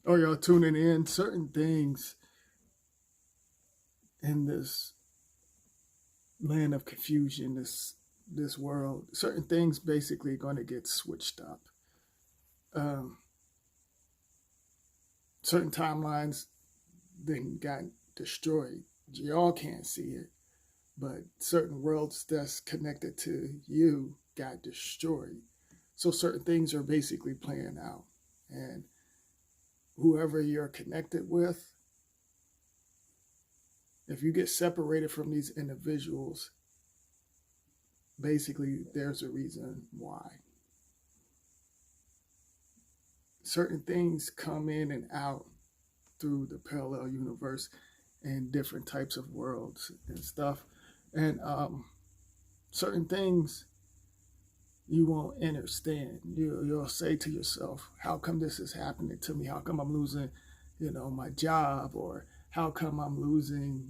or y'all tuning in, certain things in this land of confusion, this world, certain things basically going to get switched up. Um, certain timelines then got destroyed. Y'all can't see it, but certain worlds that's connected to you got destroyed. So certain things are basically playing out, and whoever you're connected with, if you get separated from these individuals, basically there's a reason why. Certain things come in and out through the parallel universe and different types of worlds and stuff. And certain things you won't understand. You'll say to yourself, how come this is happening to me? How come I'm losing, my job? Or how come I'm losing,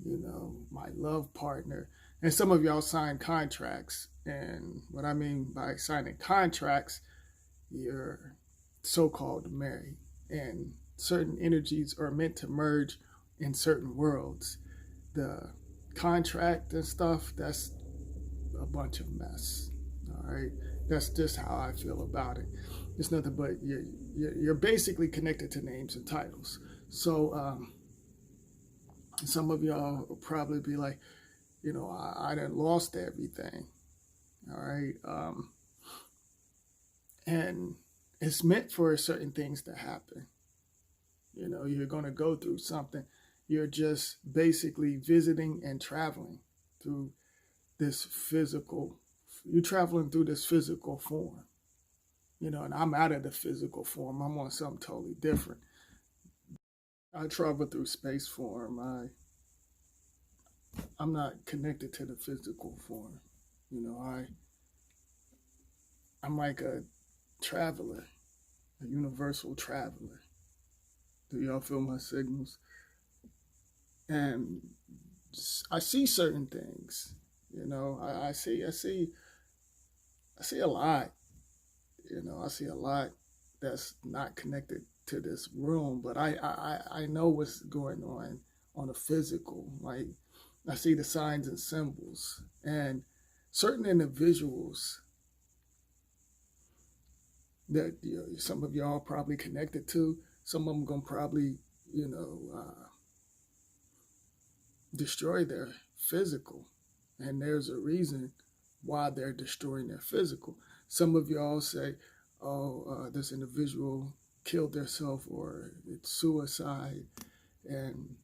my love partner? And some of y'all sign contracts. And what I mean by signing contracts, you're so-called married. And certain energies are meant to merge in certain worlds. The contract and stuff, that's a bunch of mess. All right. That's just how I feel about it. It's nothing but you're basically connected to names and titles. So some of y'all will probably be like, I done lost everything. All right. And it's meant for certain things to happen. You're going to go through something. You're just basically visiting and traveling through this physical. You're traveling through this physical form, and I'm out of the physical form. I'm on something totally different. I travel through space form. I'm not connected to the physical form. I'm like a traveler, a universal traveler. Do y'all feel my signals? And I see certain things. I see a lot. I see a lot that's not connected to this room, but I know what's going on the physical. Like I see the signs and symbols, and certain individuals that some of y'all probably connected to. Some of them gonna probably destroy their physical, and there's a reason why they're destroying their physical. Some of y'all say, "Oh, this individual killed themselves," or it's suicide, and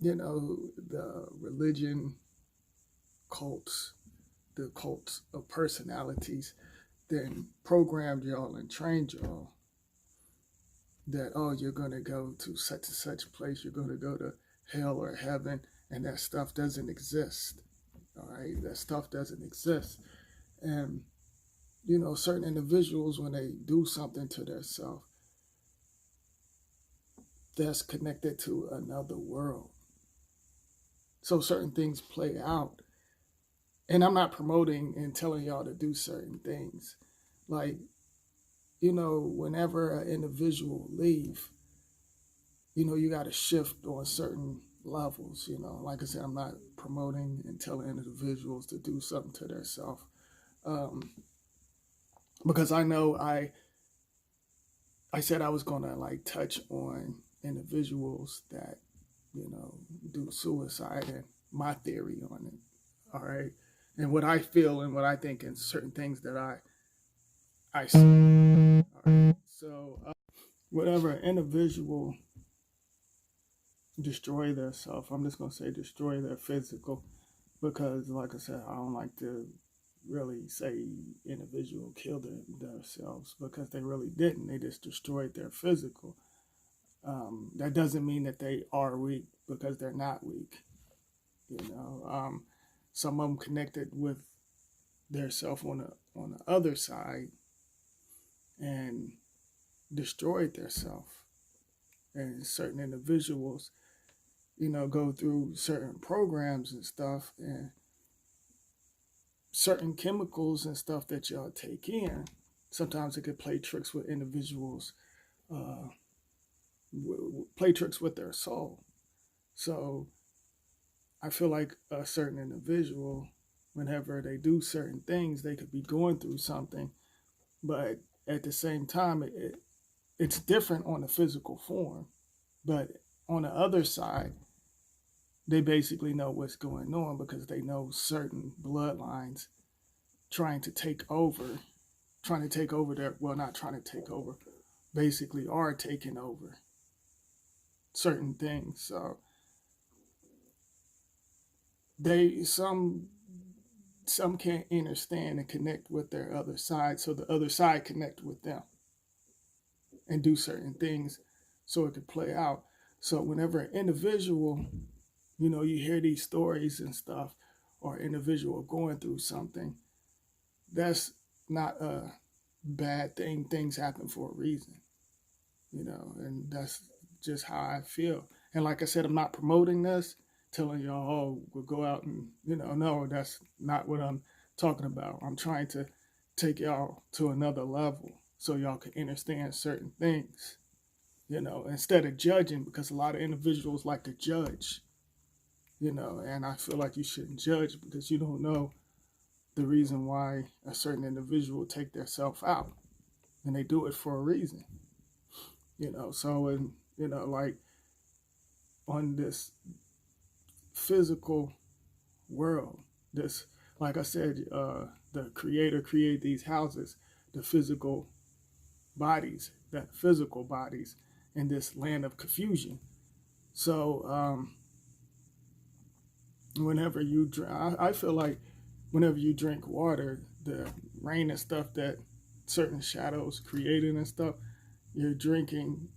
the religion cults, the cults of personalities, then programmed y'all and trained y'all that, oh, you're going to go to such and such place, you're going to go to hell or heaven, and that stuff doesn't exist. All right, that stuff doesn't exist. And certain individuals, when they do something to themselves, that's connected to another world. So certain things play out. And I'm not promoting and telling y'all to do certain things. Like, whenever an individual leave, you got to shift on certain levels. Like I said, I'm not promoting and telling individuals to do something to themselves. Because I know I said I was going to like touch on individuals that, do suicide and my theory on it. All right. And what I feel and what I think and certain things that I see. All right. So whatever individual destroy their self, I'm just going to say destroy their physical, because like I said, I don't like to really say individual killed themselves, because they really didn't. They just destroyed their physical. That doesn't mean that they are weak, because they're not weak. Some of them connected with their self on the other side and destroyed their self. And certain individuals, go through certain programs and stuff, and certain chemicals and stuff that y'all take in. Sometimes it could play tricks with individuals' play tricks with their soul. So I feel like a certain individual, whenever they do certain things, they could be going through something, but at the same time, it's different on the physical form. But on the other side, they basically know what's going on because they know certain bloodlines trying to take over, trying to take over their, well, not trying to take over, basically are taking over certain things. So they some can't understand and connect with their other side, so the other side connect with them and do certain things so it could play out. So whenever an individual, you hear these stories and stuff, or individual going through something, that's not a bad thing. Things happen for a reason, and that's just how I feel. And like I said, I'm not promoting this, telling y'all, oh, we'll go out and, no, that's not what I'm talking about. I'm trying to take y'all to another level so y'all can understand certain things, instead of judging, because a lot of individuals like to judge, and I feel like you shouldn't judge because you don't know the reason why a certain individual take their self out, and they do it for a reason, so, and, like on this physical world, this, like I said, the creator created these houses, the physical bodies in this land of confusion. So whenever you drink, I feel like whenever you drink water, the rain and stuff that certain shadows created and stuff, you're drinking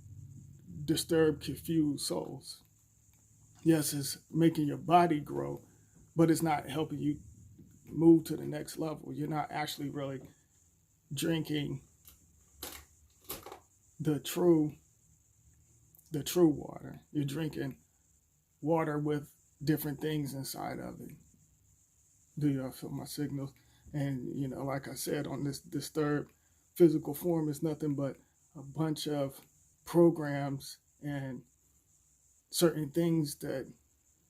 disturbed, confused souls. Yes, it's making your body grow, but it's not helping you move to the next level. You're not actually really drinking the true water. You're drinking water with different things inside of it. Do y'all feel my signals? And like I said, on this disturbed physical form is nothing but a bunch of programs and certain things that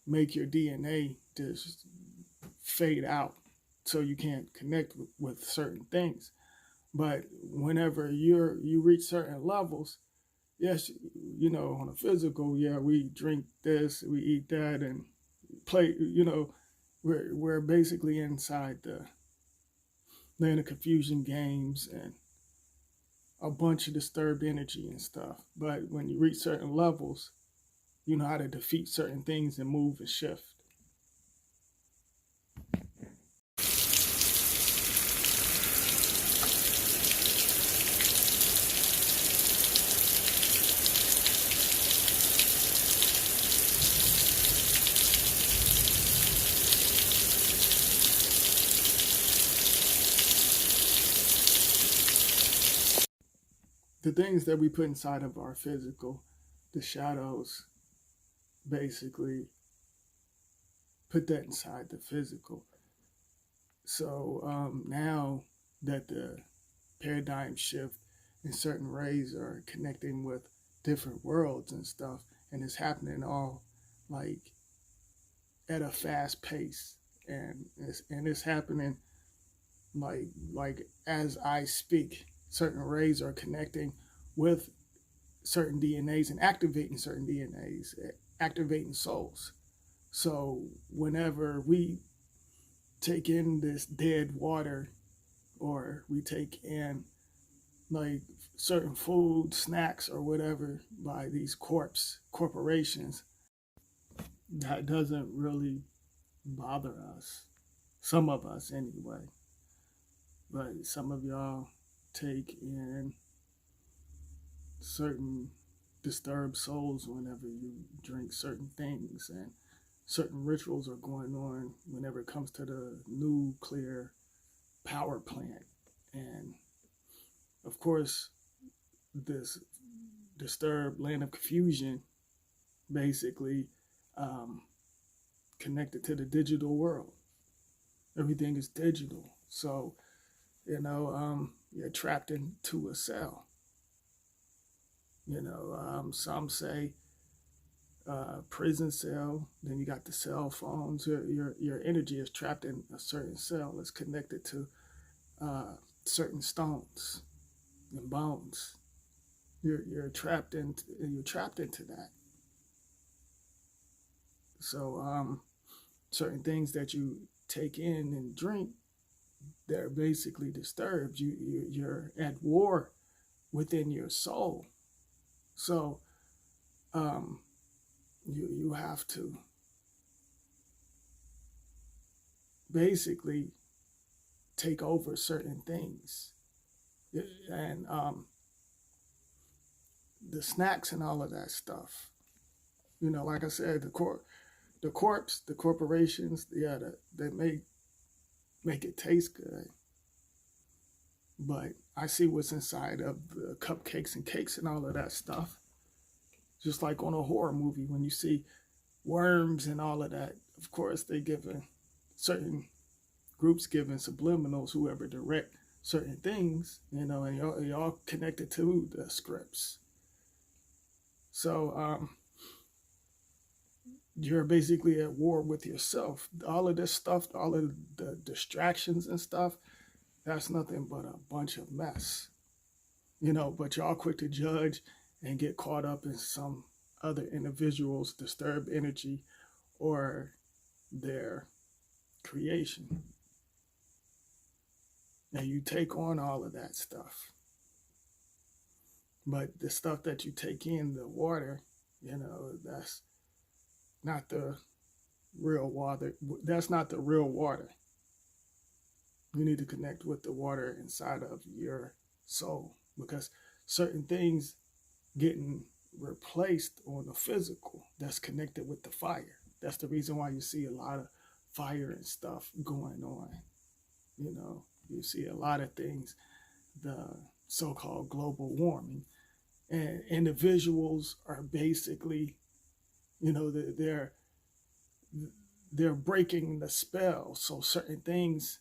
make your DNA just fade out so you can't connect with certain things. But whenever you reach certain levels, yes, on a physical, yeah, we drink this, we eat that, and play, we're basically inside the land of confusion games and a bunch of disturbed energy and stuff. But when you reach certain levels, you know how to defeat certain things and move and shift. The things that we put inside of our physical, the shadows, basically put that inside the physical. So now that the paradigm shift and certain rays are connecting with different worlds and stuff, and it's happening all like at a fast pace, and it's happening like as I speak. Certain rays are connecting with certain DNAs and activating certain DNAs, activating souls. So whenever we take in this dead water, or we take in like certain food, snacks, or whatever by these corporations, that doesn't really bother us. Some of us, anyway. But some of y'all take in certain disturbed souls whenever you drink certain things, and certain rituals are going on whenever it comes to the nuclear power plant. And of course, this disturbed land of confusion basically connected to the digital world. Everything is digital. So, you're trapped into a cell. Some say prison cell. Then you got the cell phones. Your energy is trapped in a certain cell. It's connected to certain stones and bones. You're trapped into that. So certain things that you take in and drink, they're basically disturbed. You're at war within your soul. So you have to basically take over certain things, and the snacks and all of that stuff. Like I said, the corporations, yeah, they make it taste good, but I see what's inside of the cupcakes and cakes and all of that stuff. Just like on a horror movie, when you see worms and all of that, of course they giving certain groups giving subliminals, whoever direct certain things, and y'all connected to the scripts. So you're basically at war with yourself. All of this stuff, all of the distractions and stuff, that's nothing but a bunch of mess. But y'all quick to judge and get caught up in some other individuals' disturbed energy or their creation. And you take on all of that stuff. But the stuff that you take in, the water, that's not the real water. That's not the real water. You need to connect with the water inside of your soul, because certain things getting replaced on the physical, that's connected with the fire. That's the reason why you see a lot of fire and stuff going on. You see a lot of things, the so-called global warming, and individuals are basically, they're breaking the spell. So certain things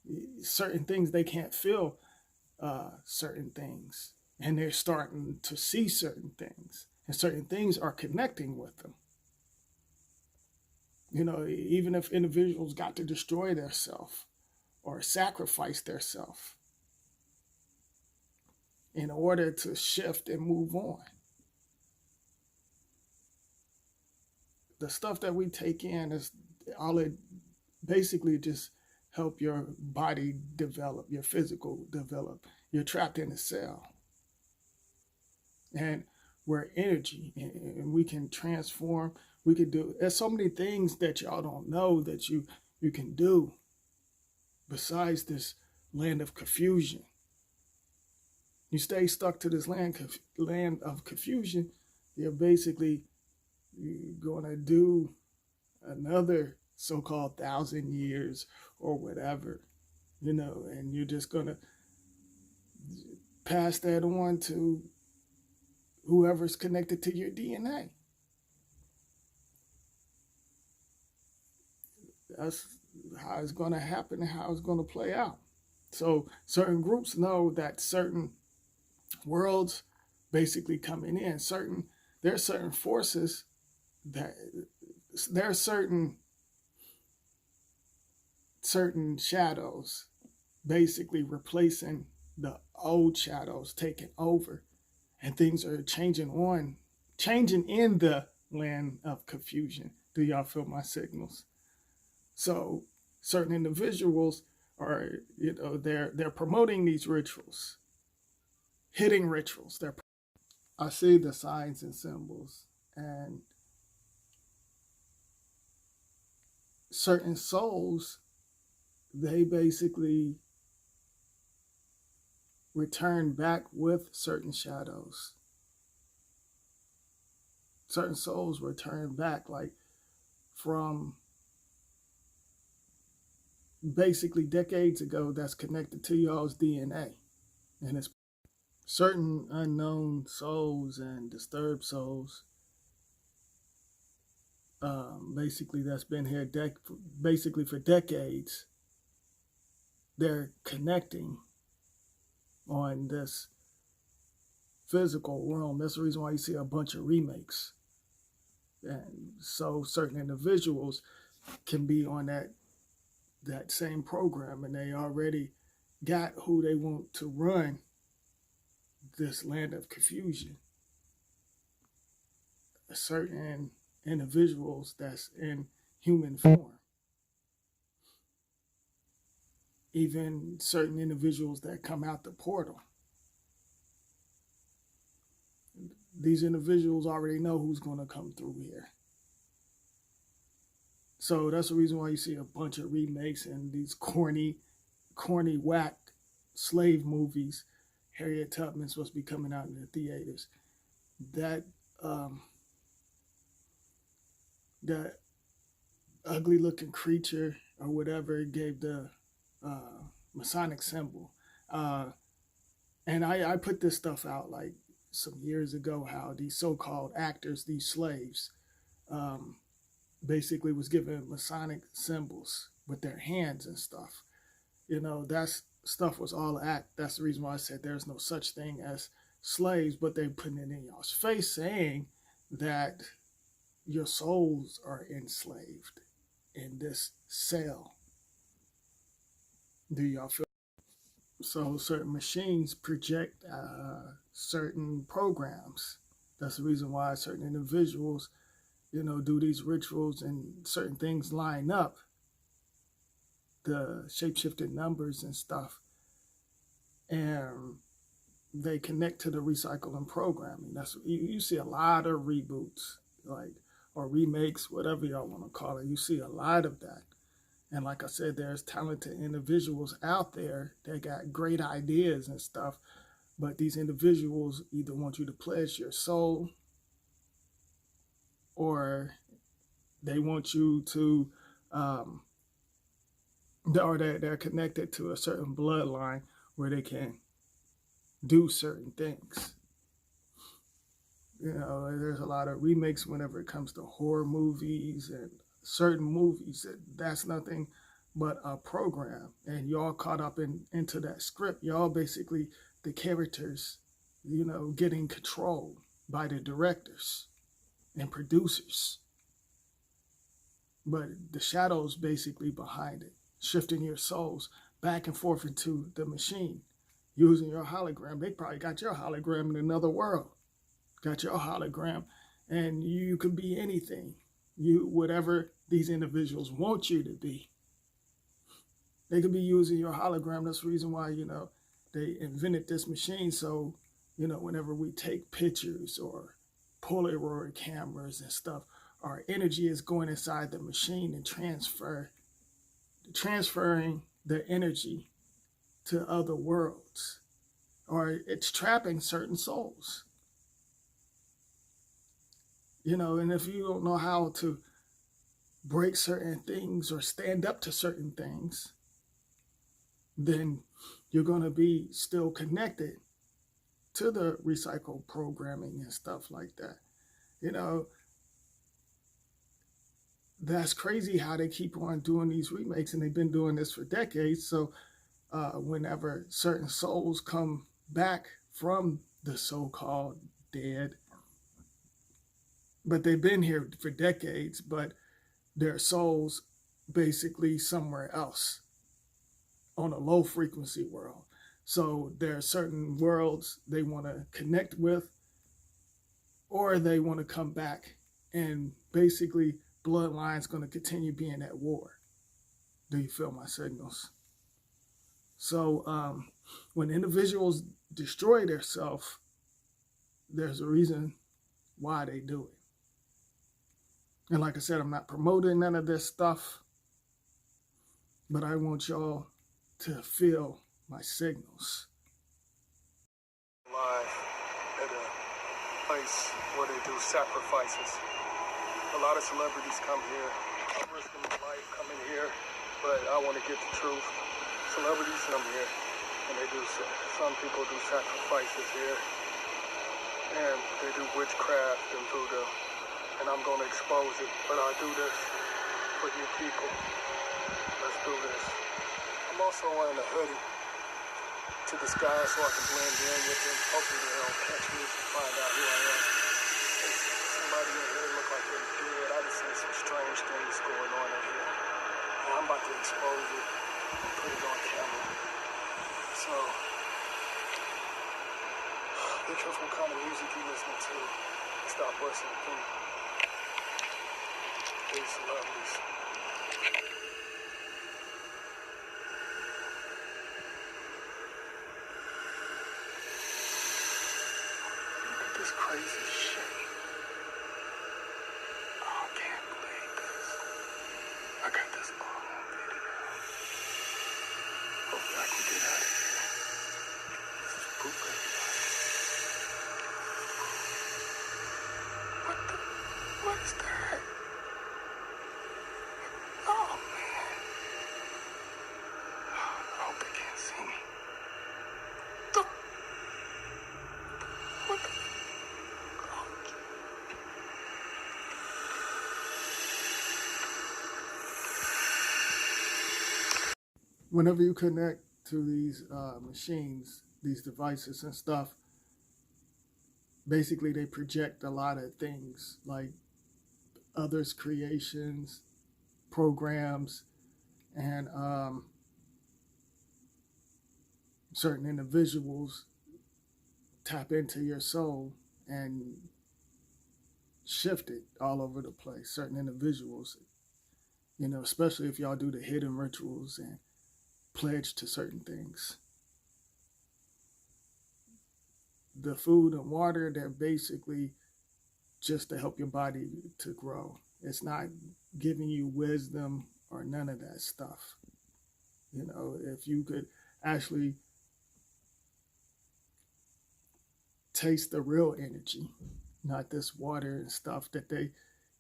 they can't feel certain things, and they're starting to see certain things, and certain things are connecting with them. Even if individuals got to destroy their self or sacrifice their self in order to shift and move on. The stuff that we take in is all it basically just help your body develop, your physical develop. You're trapped in a cell. And we're energy, and we can transform. We could do, there's so many things that y'all don't know that you can do besides this land of confusion. You stay stuck to this land of confusion, you're basically going to do another so-called 1,000 years or whatever, and you're just going to pass that on to whoever's connected to your DNA. That's how it's going to happen and how it's going to play out. So certain groups know that certain worlds basically coming in. There are certain forces that there are certain shadows basically replacing the old shadows, taking over, and things are changing in the land of confusion. Do y'all feel my signals? So certain individuals are, they're promoting these rituals, hitting rituals. I see the signs and symbols, and certain souls, they basically return back with certain shadows. Certain souls return back, like from basically decades ago, that's connected to y'all's DNA. And it's certain unknown souls and disturbed souls, basically that's been here basically for decades. They're connecting on this physical realm. That's the reason why you see a bunch of remakes. And so certain individuals can be on that same program, and they already got who they want to run this land of confusion. Certain individuals that's in human form, even certain individuals that come out the portal. These individuals already know who's going to come through here. So that's the reason why you see a bunch of remakes and these corny, whack slave movies. Harriet Tubman's supposed to be coming out in the theaters. That that ugly looking creature or whatever gave the Masonic symbol. And I put this stuff out like some years ago, how these so-called actors, these slaves, basically was given Masonic symbols with their hands and stuff. That's stuff was all act. That's the reason why I said there's no such thing as slaves, but they putting it in y'all's face saying that your souls are enslaved in this cell. Do y'all feel? So certain machines project certain programs. That's the reason why certain individuals, do these rituals and certain things line up. The shape-shifted numbers and stuff, and they connect to the recycling programming. That's you see a lot of reboots, or remakes, whatever y'all want to call it. You see a lot of that. And like I said, there's talented individuals out there that got great ideas and stuff, but these individuals either want you to pledge your soul, or they want you to, or they're connected to a certain bloodline where they can do certain things. There's a lot of remakes whenever it comes to horror movies and certain movies. That's nothing but a program, and y'all caught up into that script. Y'all basically the characters, getting controlled by the directors and producers, but the shadows basically behind it, shifting your souls back and forth into the machine using your hologram. They probably got your hologram in another world, got your hologram, and you could be anything, whatever these individuals want you to be. They could be using your hologram. That's the reason why, they invented this machine. So, whenever we take pictures or Polaroid cameras and stuff, our energy is going inside the machine and transferring the energy to other worlds, or it's trapping certain souls. And if you don't know how to break certain things or stand up to certain things, then you're going to be still connected to the recycled programming and stuff like that. That's crazy how they keep on doing these remakes, and they've been doing this for decades. So whenever certain souls come back from the so-called dead, but they've been here for decades, but their souls basically somewhere else on a low frequency world. So there are certain worlds they want to connect with, or they want to come back, and basically bloodline's going to continue being at war. Do you feel my signals? So when individuals destroy themselves, there's a reason why they do it. And like I said, I'm not promoting none of this stuff, but I want y'all to feel my signals. Live at a place where they do sacrifices. A lot of celebrities come here. I'm risking my life coming here, but I want to get the truth. Celebrities come here, and some people do sacrifices here, and they do witchcraft and voodoo, and I'm going to expose it, but I do this for you people. Let's do this. I'm also wearing a hoodie to disguise so I can blend in with them. Hopefully they don't catch me and find out who I am. Somebody in here look like them. strange things going on in here. And I'm about to expose it and put it on camera. So, be careful what kind of music you listening to. Stop busting through. Peace, lovelies. Look at this crazy shit. Oh, I can't believe this. I got this all on video. Hopefully I can get out of here. This is proof, everybody. What is that? Oh, man. I hope they can't see me. What the? Whenever you connect to these machines, these devices and stuff, basically they project a lot of things like others' creations, programs, and certain individuals tap into your soul and shift it all over the place. Certain individuals, especially if y'all do the hidden rituals and pledge to certain things. The food and water, they're basically just to help your body to grow. It's not giving you wisdom or none of that stuff. If you could actually taste the real energy, not this water and stuff that they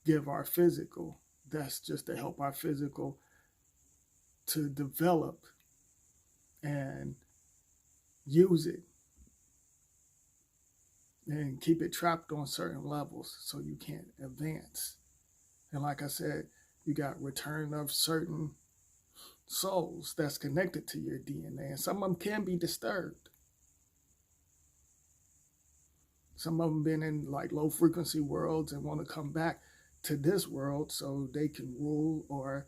give our physical, that's just to help our physical to develop and use it and keep it trapped on certain levels so you can't advance. And like I said, you got return of certain souls that's connected to your DNA, and some of them can be disturbed. Some of them been in like low frequency worlds and want to come back to this world so they can rule or,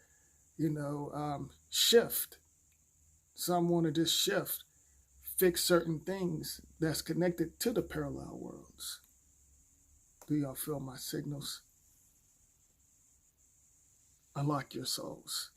shift. Some want to just shift, fix certain things that's connected to the parallel worlds. Do y'all feel my signals? Unlock your souls.